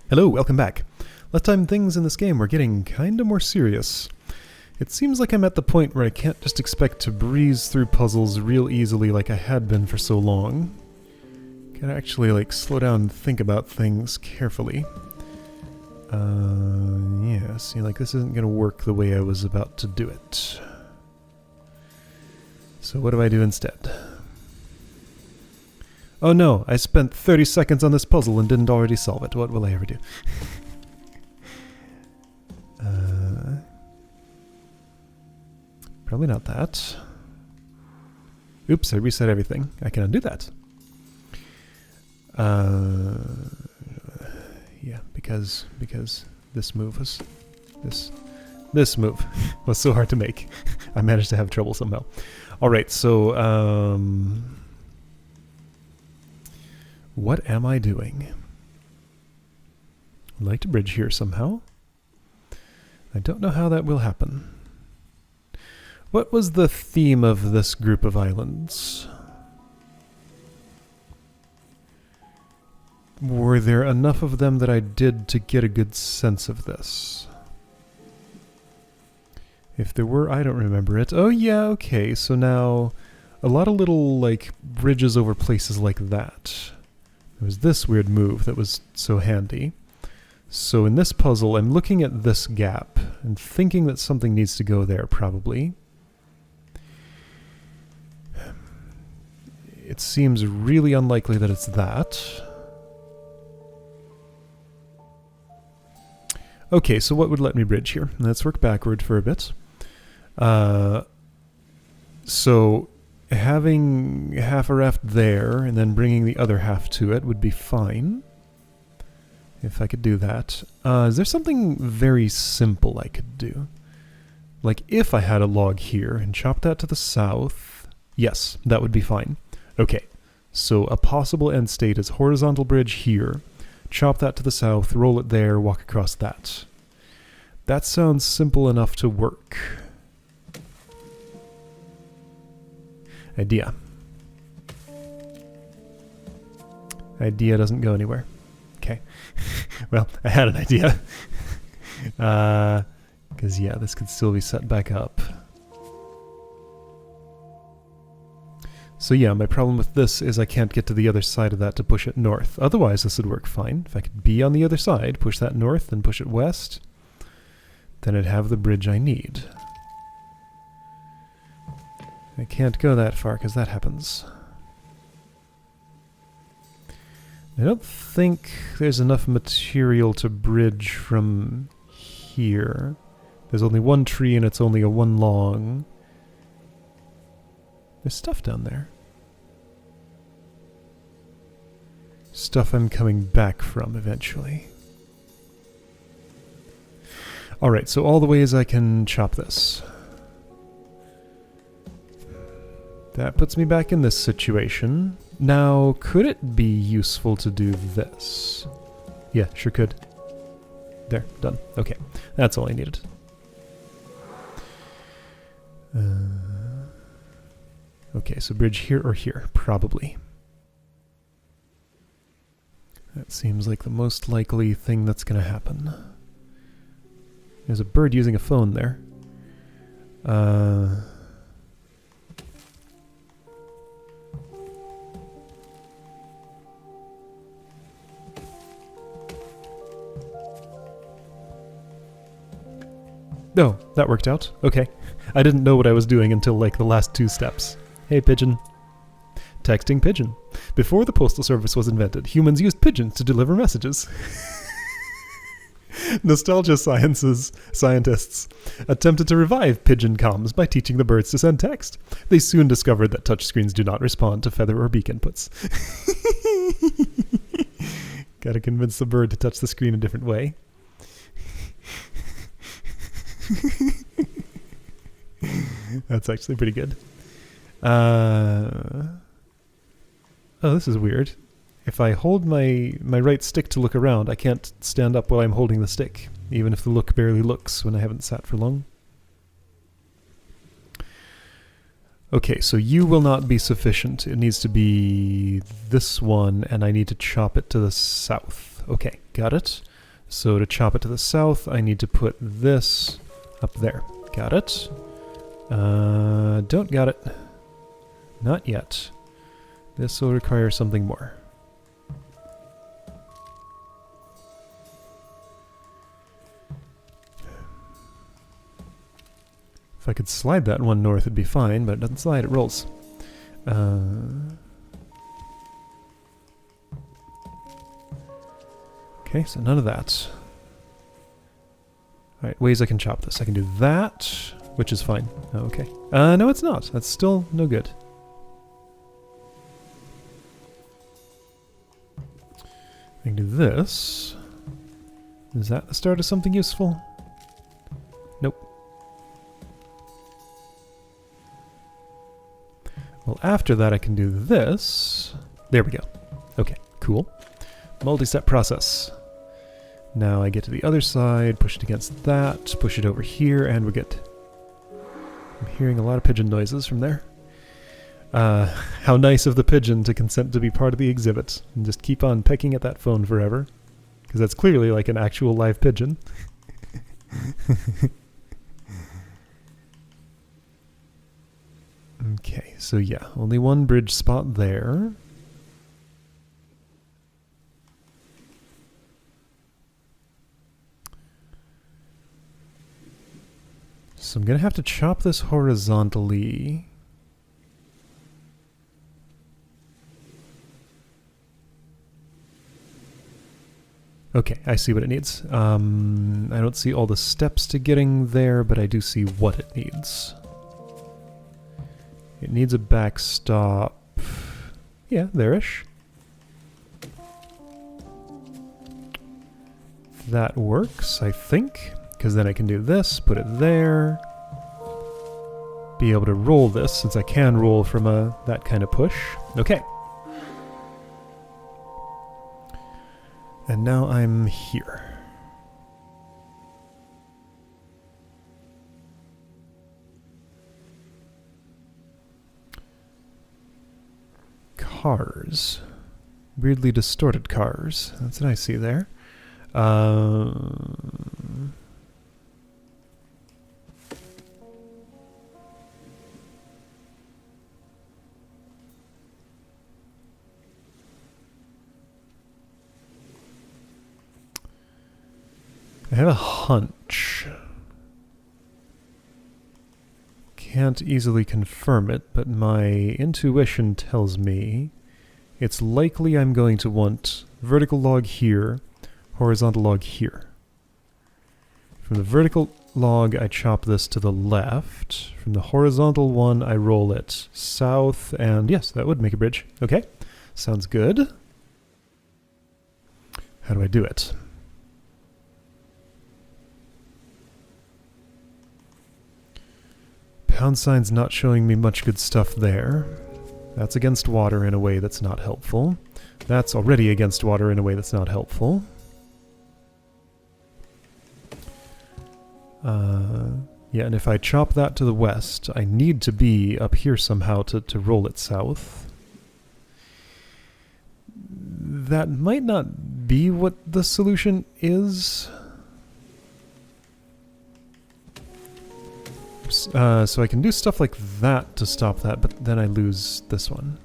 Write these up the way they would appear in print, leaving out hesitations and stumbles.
Hello, welcome back. Last time things in this game were getting kinda more serious. It seems like I'm at the point where I can't just expect to breeze through puzzles real easily like I had been for so long. Gotta actually slow down and think about things carefully. Yeah, see, this isn't gonna work the way I was about to do it. So what do I do instead? Oh no, I spent 30 seconds on this puzzle and didn't already solve it. What will I ever do? Probably not that. Oops, I reset everything. I can undo that. Yeah, because this move was... This move was so hard to make. I managed to have trouble somehow. Alright, so, what am I doing? I'd like to bridge here somehow. I don't know how that will happen. What was the theme of this group of islands? Were there enough of them that I did to get a good sense of this? If there were, I don't remember it. Oh yeah, okay, so now a lot of little, bridges over places like that. There was this weird move that was so handy. So in this puzzle, I'm looking at this gap and thinking that something needs to go there, probably. It seems really unlikely that it's that. Okay, so what would let me bridge here? Let's work backward for a bit. So having half a raft there and then bringing the other half to it would be fine. If I could do that. Is there something very simple I could do? Like if I had a log here and chopped that to the south, yes, that would be fine. Okay, so a possible end state is horizontal bridge here, chop that to the south, roll it there, walk across that. That sounds simple enough to work. Idea. Idea doesn't go anywhere. Okay. Well, I had an idea. Because, yeah, this could still be set back up. So yeah, my problem with this is I can't get to the other side of that to push it north. Otherwise, this would work fine. If I could be on the other side, push that north, and push it west, then I'd have the bridge I need. I can't go that far because that happens. I don't think there's enough material to bridge from here. There's only one tree and it's only a one long. There's stuff down there. Stuff I'm coming back from eventually. Alright, so all the ways I can chop this. That puts me back in this situation. Now, could it be useful to do this? Yeah, sure could. There, done. Okay, that's all I needed. Okay, so bridge here or here, probably. That seems like the most likely thing that's going to happen. There's a bird using a phone there. No, that worked out. Okay. I didn't know what I was doing until the last two steps. Hey, pigeon. Texting pigeon. Before the postal service was invented, humans used pigeons to deliver messages. Nostalgia scientists attempted to revive pigeon comms by teaching the birds to send text. They soon discovered that touchscreens do not respond to feather or beak inputs. Gotta convince the bird to touch the screen a different way. That's actually pretty good. Oh, this is weird. If I hold my right stick to look around, I can't stand up while I'm holding the stick, even if the look barely looks when I haven't sat for long. Okay, so you will not be sufficient. It needs to be this one, and I need to chop it to the south. Okay, got it. So to chop it to the south, I need to put this up there. Got it. Don't got it. Not yet. This will require something more. If I could slide that one north, it'd be fine, but it doesn't slide, it rolls. Okay, so none of that. Alright, ways I can chop this. I can do that, which is fine. Oh, okay. No, it's not. That's still no good. I can do this. Is that the start of something useful? Nope. Well, after that I can do this. There we go. Okay, cool. Multi-step process. Now I get to the other side, push it against that, push it over here, and we're good. I'm hearing a lot of pigeon noises from there. How nice of the pigeon to consent to be part of the exhibit and just keep on pecking at that phone forever. Because that's clearly like an actual live pigeon. Okay, so yeah, only one bridge spot there. So I'm going to have to chop this horizontally. Okay, I see what it needs. I don't see all the steps to getting there, but I do see what it needs. It needs a backstop. Yeah, there-ish. That works, I think. Because then I can do this, put it there. Be able to roll this, since I can roll from that kind of push. Okay. And now I'm here. Cars. Weirdly distorted cars. That's what I see there. I have a hunch. Can't easily confirm it, but my intuition tells me it's likely I'm going to want vertical log here, horizontal log here. From the vertical log, I chop this to the left. From the horizontal one, I roll it south, and yes, that would make a bridge. Okay, sounds good. How do I do it? Pound sign's not showing me much good stuff there. That's against water in a way that's not helpful. That's already against water in a way that's not helpful. Yeah, and if I chop that to the west, I need to be up here somehow to roll it south. That might not be what the solution is. So I can do stuff like that to stop that, but then I lose this one.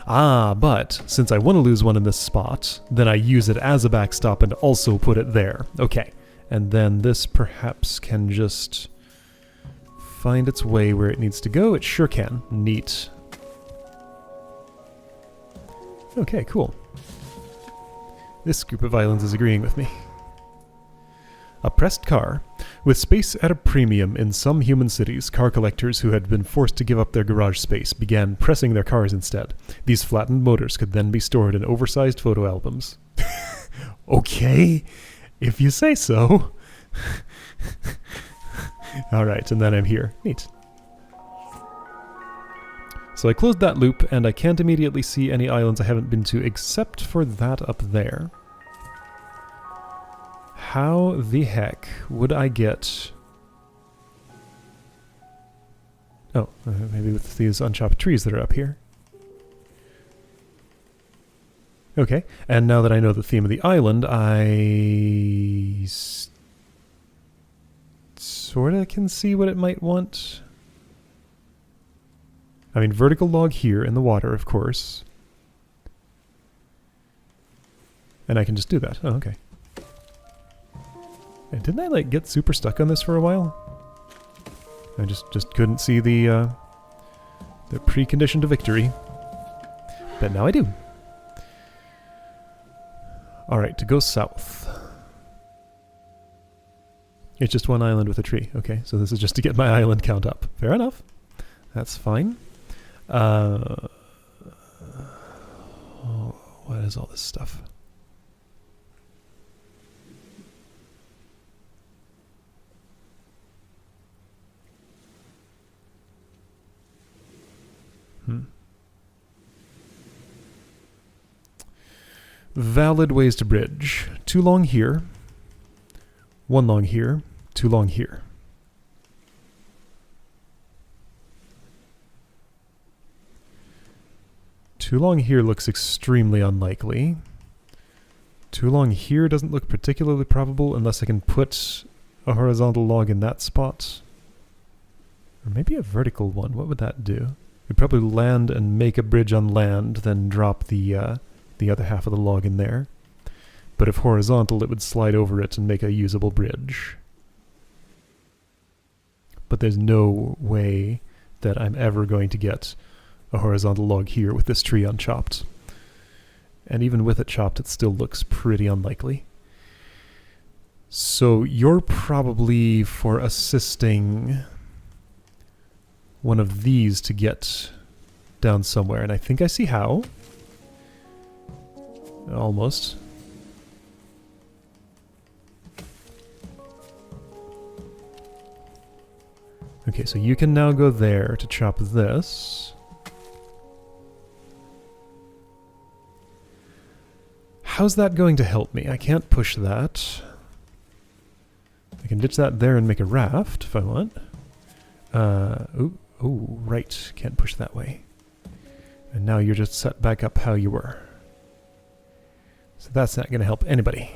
Ah, but since I want to lose one in this spot, then I use it as a backstop and also put it there. Okay, and then this perhaps can just find its way where it needs to go. It sure can. Neat. Okay, cool. This group of islands is agreeing with me. A pressed car. With space at a premium in some human cities, car collectors who had been forced to give up their garage space began pressing their cars instead. These flattened motors could then be stored in oversized photo albums. Okay, if you say so. Alright, and then I'm here. Neat. So I closed that loop, and I can't immediately see any islands I haven't been to except for that up there. How the heck would I get... Oh, maybe with these unchopped trees that are up here. Okay, and now that I know the theme of the island, I sort of can see what it might want. I mean, vertical log here in the water, of course. And I can just do that. Oh, okay. And didn't I, like, get super stuck on this for a while? I just couldn't see the precondition to victory. But now I do. Alright, to go south. It's just one island with a tree. Okay, so this is just to get my island count up. Fair enough. That's fine. Oh, what is all this stuff? Valid ways to bridge. 2 long here. 1 long here. 2 long here. Too long here looks extremely unlikely. Too long here doesn't look particularly probable unless I can put a horizontal log in that spot. Or maybe a vertical one. What would that do? We'd probably land and make a bridge on land, then drop the other half of the log in there. But if horizontal, it would slide over it and make a usable bridge. But there's no way that I'm ever going to get a horizontal log here with this tree unchopped. And even with it chopped, it still looks pretty unlikely. So you're probably for assisting one of these to get down somewhere, and I think I see how. Almost. Okay, so you can now go there to chop this. How's that going to help me? I can't push that. I can ditch that there and make a raft if I want. Ooh, right. Can't push that way. And now you're just set back up how you were. So that's not going to help anybody.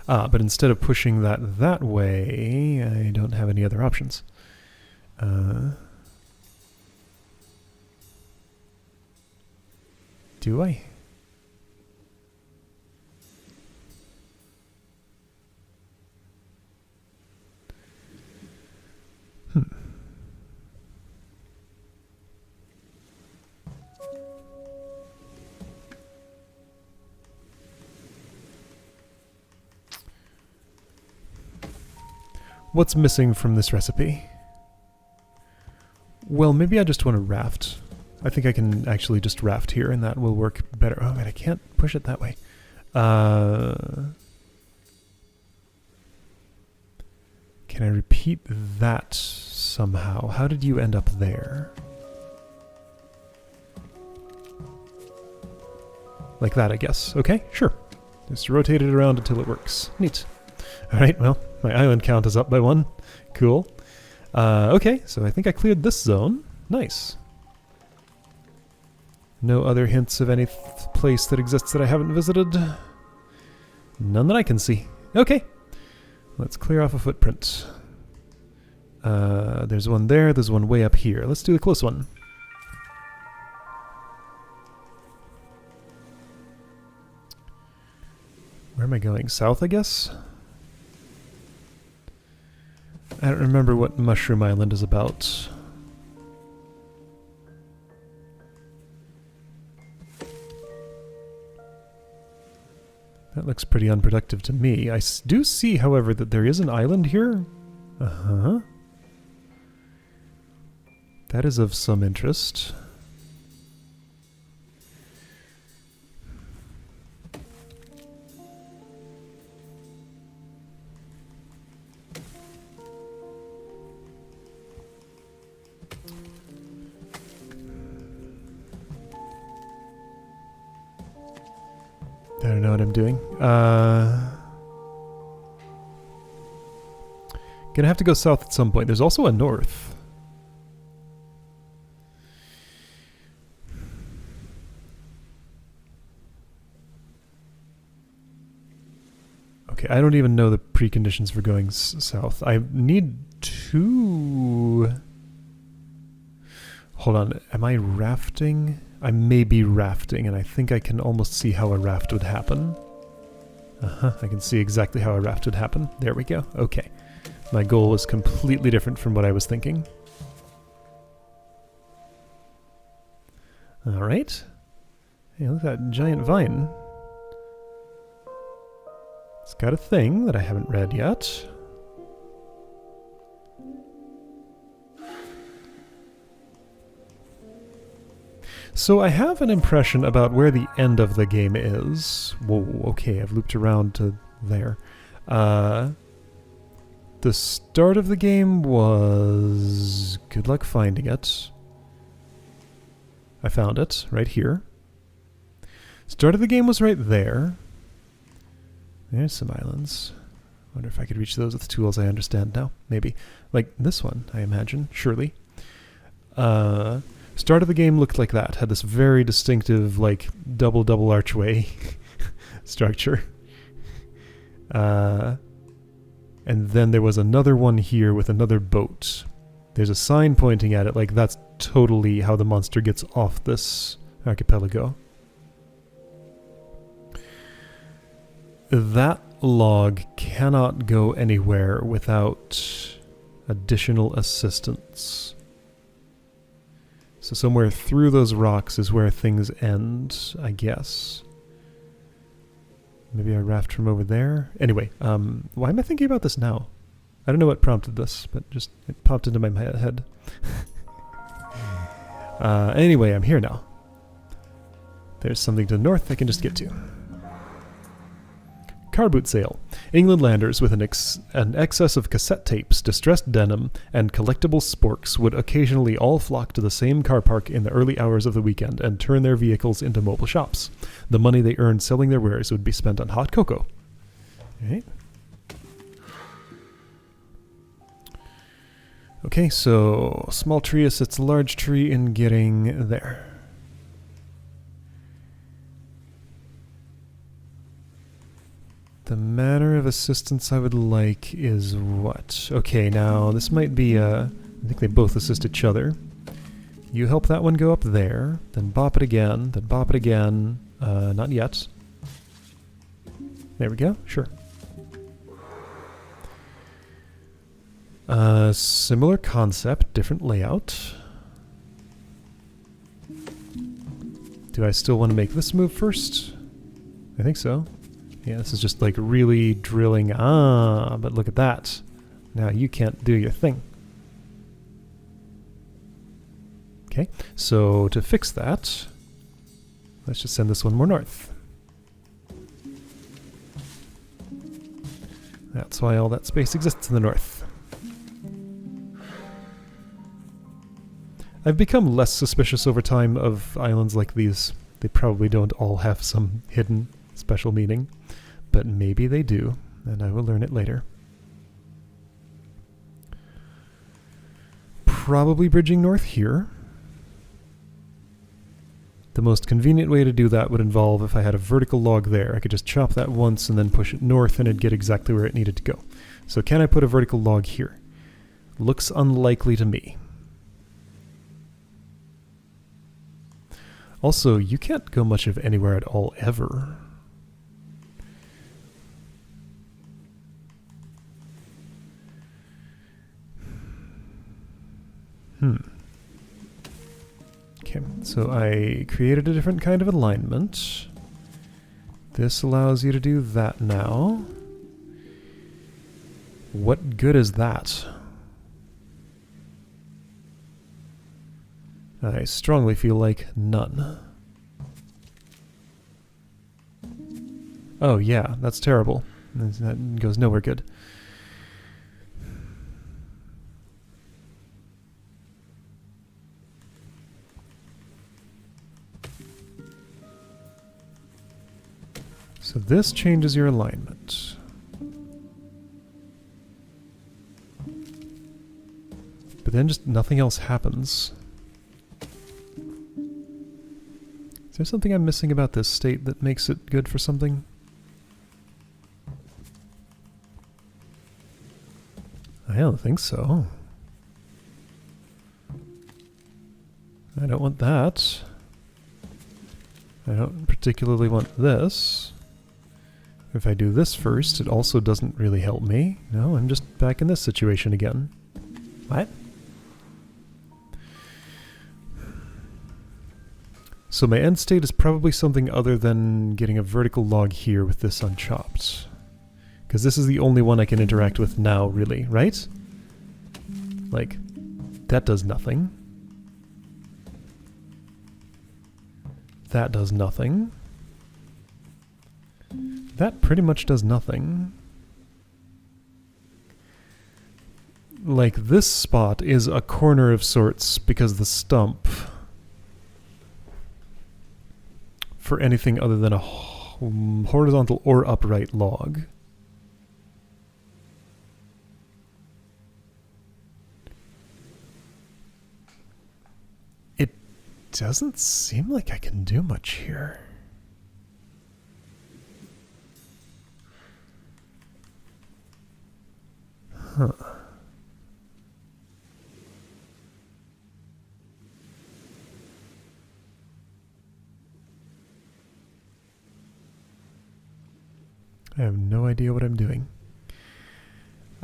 But instead of pushing that way, I don't have any other options. Do I? What's missing from this recipe? Well, maybe I just want to raft. I think I can actually just raft here and that will work better. Oh, man, I can't push it that way. Can I repeat that somehow? How did you end up there? Like that, I guess. Okay, sure. Just rotate it around until it works. Neat. Alright, well, my island count is up by 1. Cool. Okay, so I think I cleared this zone. Nice. No other hints of any place that exists that I haven't visited? None that I can see. Okay. Let's clear off a footprint. There's one there, there's one way up here. Let's do the close one. Where am I going? South, I guess? I don't remember what Mushroom Island is about. That looks pretty unproductive to me. I do see, however, that there is an island here. Uh-huh. That is of some interest. I don't know what I'm doing. Gonna have to go south at some point. There's also a north. Okay, I don't even know the preconditions for going south. I need 2... Hold on, am I rafting? I may be rafting, and I think I can almost see how a raft would happen. I can see exactly how a raft would happen. There we go. Okay. My goal was completely different from what I was thinking. Alright. Hey, look at that giant vine. It's got a thing that I haven't read yet. So I have an impression about where the end of the game is. Whoa, okay, I've looped around to there. The start of the game was... Good luck finding it. I found it, right here. Start of the game was right there. There's some islands. Wonder if I could reach those with tools I understand now. Maybe. Like this one, I imagine. Surely. Start of the game looked like that. Had this very distinctive, like, double archway structure. And then there was another one here with another boat. There's a sign pointing at it, like that's totally how the monster gets off this archipelago. That log cannot go anywhere without additional assistance. So somewhere through those rocks is where things end, I guess. Maybe I raft from over there? Anyway, why am I thinking about this now? I don't know what prompted this, but just it popped into my head. Anyway, I'm here now. There's something to the north I can just get to. Car boot sale. England landers with an excess of cassette tapes, distressed denim, and collectible sporks would occasionally all flock to the same car park in the early hours of the weekend and turn their vehicles into mobile shops. The money they earned selling their wares would be spent on hot cocoa. Right. Okay, so small tree assists large tree in getting there. The manner of assistance I would like is what? Okay, now this might be I think they both assist each other. You help that one go up there, then bop it again, then bop it again. Not yet. There we go, sure. Similar concept, different layout. Do I still want to make this move first? I think so. Yeah, this is just like really drilling. But look at that. Now you can't do your thing. Okay, so to fix that, let's just send this one more north. That's why all that space exists in the north. I've become less suspicious over time of islands like these. They probably don't all have some hidden special meaning, but maybe they do, and I will learn it later. Probably bridging north here. The most convenient way to do that would involve if I had a vertical log there. I could just chop that once and then push it north and it'd get exactly where it needed to go. So can I put a vertical log here? Looks unlikely to me. Also, you can't go much of anywhere at all ever. Okay, so I created a different kind of alignment. This allows you to do that now. What good is that? I strongly feel like none. Oh yeah, that's terrible. That goes nowhere good. So this changes your alignment. But then just nothing else happens. Is there something I'm missing about this state that makes it good for something? I don't think so. I don't want that. I don't particularly want this. If I do this first, it also doesn't really help me. No, I'm just back in this situation again. What? So my end state is probably something other than getting a vertical log here with this unchopped. Because this is the only one I can interact with now, really, right? Like, that does nothing. That does nothing. That pretty much does nothing. Like, this spot is a corner of sorts because the stump, for anything other than a horizontal or upright log, it doesn't seem like I can do much here. Huh. I have no idea what I'm doing.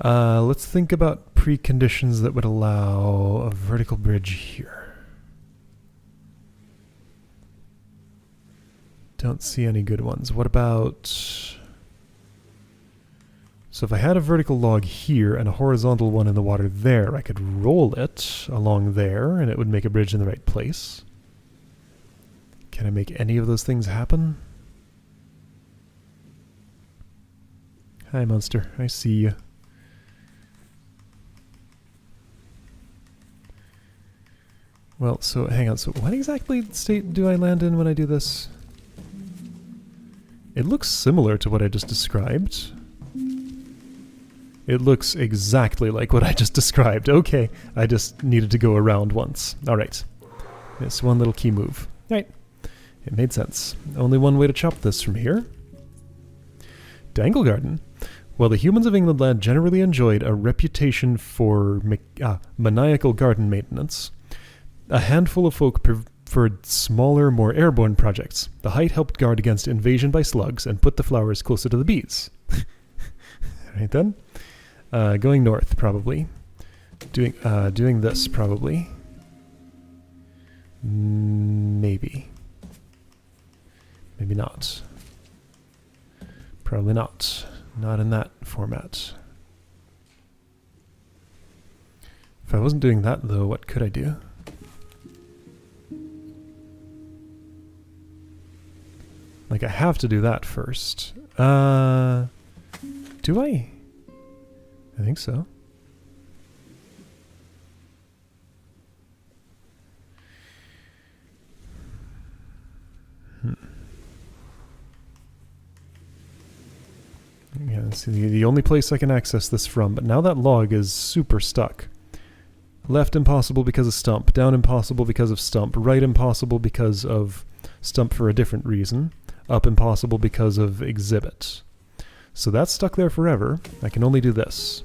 Let's think about preconditions that would allow a vertical bridge here. Don't see any good ones. What about... So if I had a vertical log here and a horizontal one in the water there, I could roll it along there and it would make a bridge in the right place. Can I make any of those things happen? Hi, monster. I see you. Well, so hang on. So what exactly state do I land in when I do this? It looks similar to what I just described. It looks exactly like what I just described. Okay, I just needed to go around once. Alright. It's one little key move. Right. It made sense. Only one way to chop this from here. Dangle Garden. Well, the humans of England generally enjoyed a reputation for maniacal garden maintenance. A handful of folk preferred smaller, more airborne projects. The height helped guard against invasion by slugs and put the flowers closer to the bees. Right then. Going north, probably. Doing this, probably. Maybe. Maybe not. Probably not. Not in that format. If I wasn't doing that, though, what could I do? Like, I have to do that first. Do I? I think so. Yeah, let's see, the only place I can access this from, but now that log is super stuck. Left impossible because of stump, down impossible because of stump, right impossible because of stump for a different reason, up impossible because of exhibit. So that's stuck there forever. I can only do this.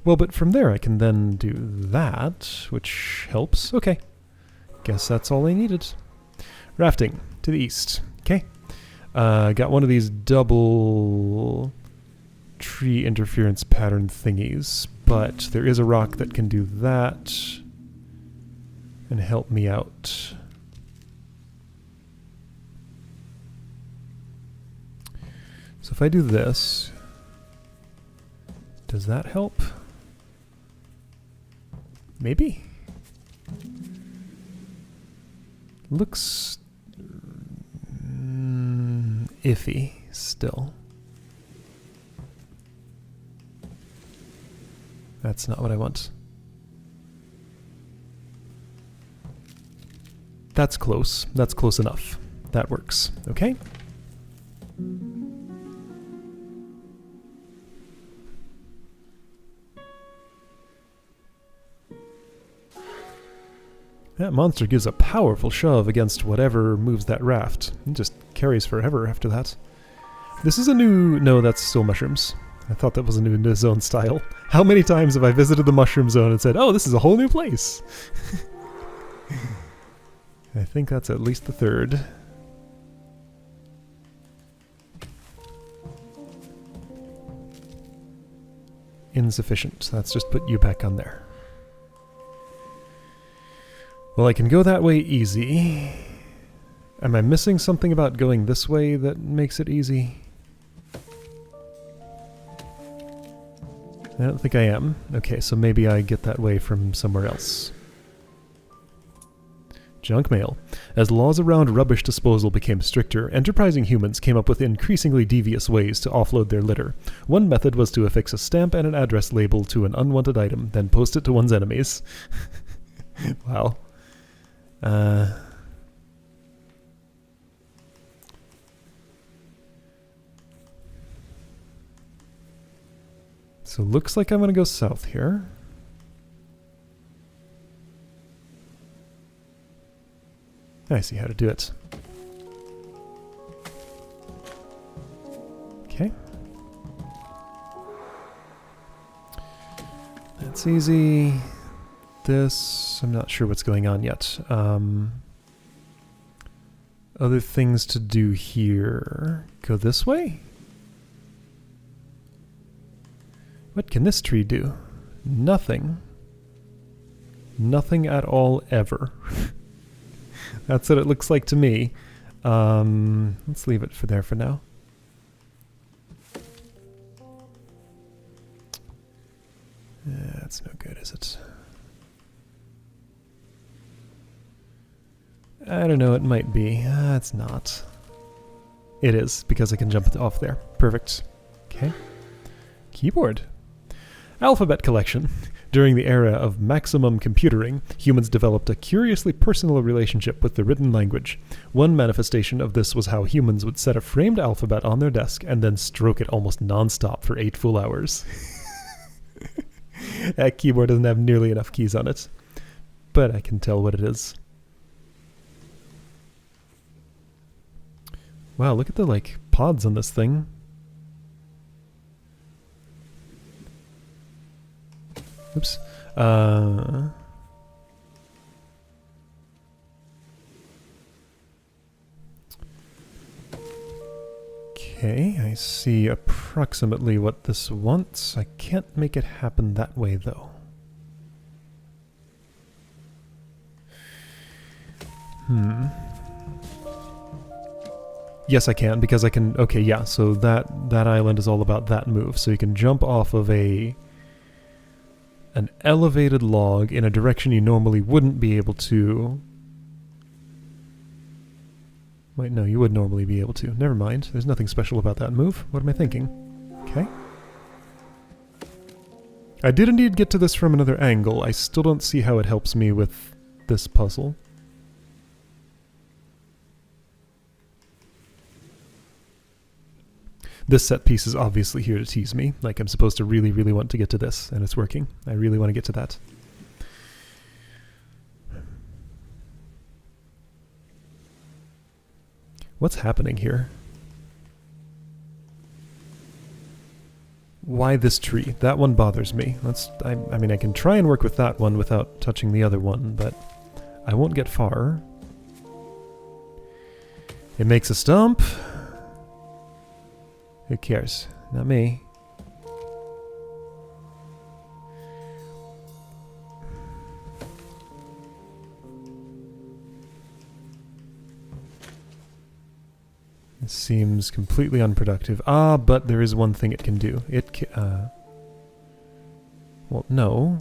Well, but from there I can then do that, which helps. Okay. Guess that's all I needed. Rafting to the east. Okay. Got one of these double tree interference pattern thingies, but there is a rock that can do that and help me out. So if I do this, does that help? Maybe? Looks iffy still. That's not what I want. That's close. That's close enough. That works. Okay? That monster gives a powerful shove against whatever moves that raft. It just carries forever after that. This is a new... No, that's still mushrooms. I thought that was in his own style. How many times have I visited the Mushroom Zone and said, oh, this is a whole new place? I think that's at least the third. Insufficient. Let's just put you back on there. Well, I can go that way easy. Am I missing something about going this way that makes it easy? I don't think I am. Okay, so maybe I get that way from somewhere else. Junk mail. As laws around rubbish disposal became stricter, enterprising humans came up with increasingly devious ways to offload their litter. One method was to affix a stamp and an address label to an unwanted item, then post it to one's enemies. Wow. So looks like I'm going to go south here. I see how to do it. Okay. That's easy. This, I'm not sure what's going on yet. Other things to do here. Go this way? What can this tree do? Nothing. Nothing at all ever. That's what it looks like to me. Let's leave it for there for now. That's no good, is it? I don't know, it might be. It's not. It is, because I can jump off there. Perfect. Okay. Keyboard. Alphabet collection. During the era of maximum computing, humans developed a curiously personal relationship with the written language. One manifestation of this was how humans would set a framed alphabet on their desk and then stroke it almost non-stop for 8 full hours. That keyboard doesn't have nearly enough keys on it, but I can tell what it is. Wow, look at the, like, pods on this thing. Oops. Okay, I see approximately what this wants. I can't make it happen that way, though. Yes, I can, because I can... Okay, yeah, so that island is all about that move. So you can jump off of an elevated log in a direction you normally wouldn't be able to. Wait, no, you would normally be able to. Never mind. There's nothing special about that move. What am I thinking? Okay. I did indeed get to this from another angle. I still don't see how it helps me with this puzzle. This set piece is obviously here to tease me. Like, I'm supposed to really, really want to get to this, and it's working. I really want to get to that. What's happening here? Why this tree? That one bothers me. I mean, I can try and work with that one without touching the other one, but I won't get far. It makes a stump. Who cares? Not me. This seems completely unproductive. Ah, but there is one thing it can do. It well, no.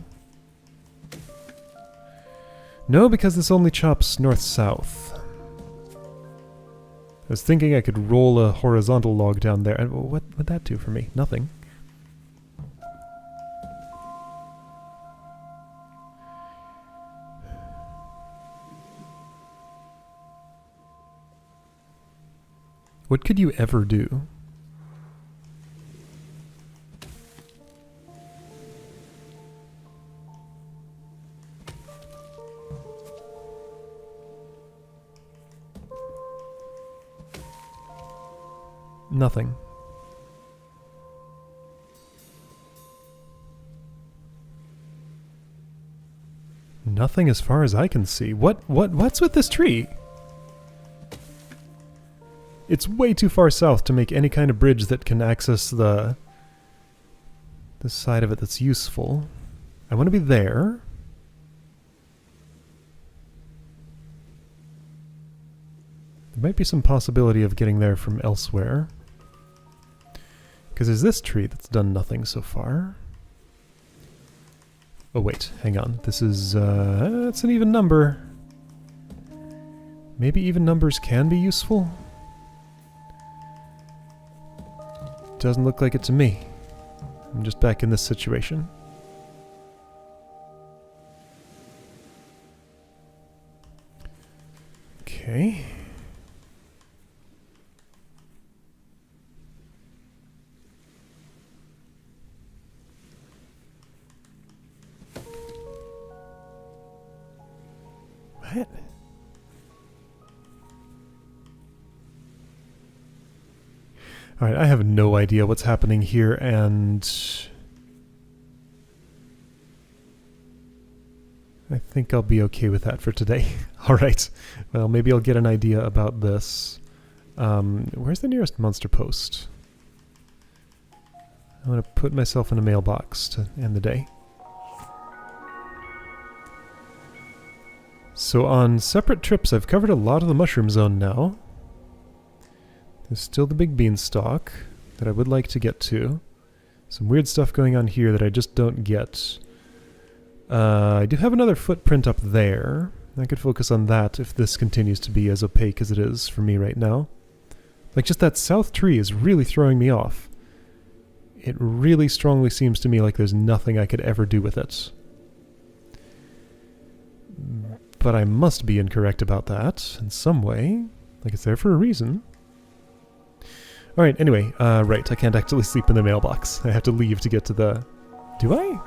No, because this only chops north-south. I was thinking I could roll a horizontal log down there. And what would that do for me? Nothing. What could you ever do? Nothing. Nothing as far as I can see. What's with this tree? It's way too far south to make any kind of bridge that can access the side of it that's useful. I want to be there. There might be some possibility of getting there from elsewhere. Because there's this tree that's done nothing so far. Oh wait, hang on. This is, it's an even number. Maybe even numbers can be useful? Doesn't look like it to me. I'm just back in this situation. Okay. What? Alright, I have no idea what's happening here, and I think I'll be okay with that for today. Alright, well, maybe I'll get an idea about this. Where's the nearest monster post? I'm going to put myself in a mailbox to end the day. So on separate trips, I've covered a lot of the mushroom zone now. There's still the big beanstalk that I would like to get to. Some weird stuff going on here that I just don't get. I do have another footprint up there. I could focus on that if this continues to be as opaque as it is for me right now. Like, just that south tree is really throwing me off. It really strongly seems to me like there's nothing I could ever do with it. But I must be incorrect about that in some way. Like, it's there for a reason. Alright, anyway, right, I can't actually sleep in the mailbox. I have to leave to get to the... Do I?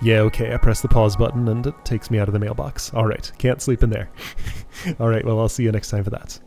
Yeah, okay, I press the pause button and it takes me out of the mailbox. Alright, can't sleep in there. Alright, well, I'll see you next time for that.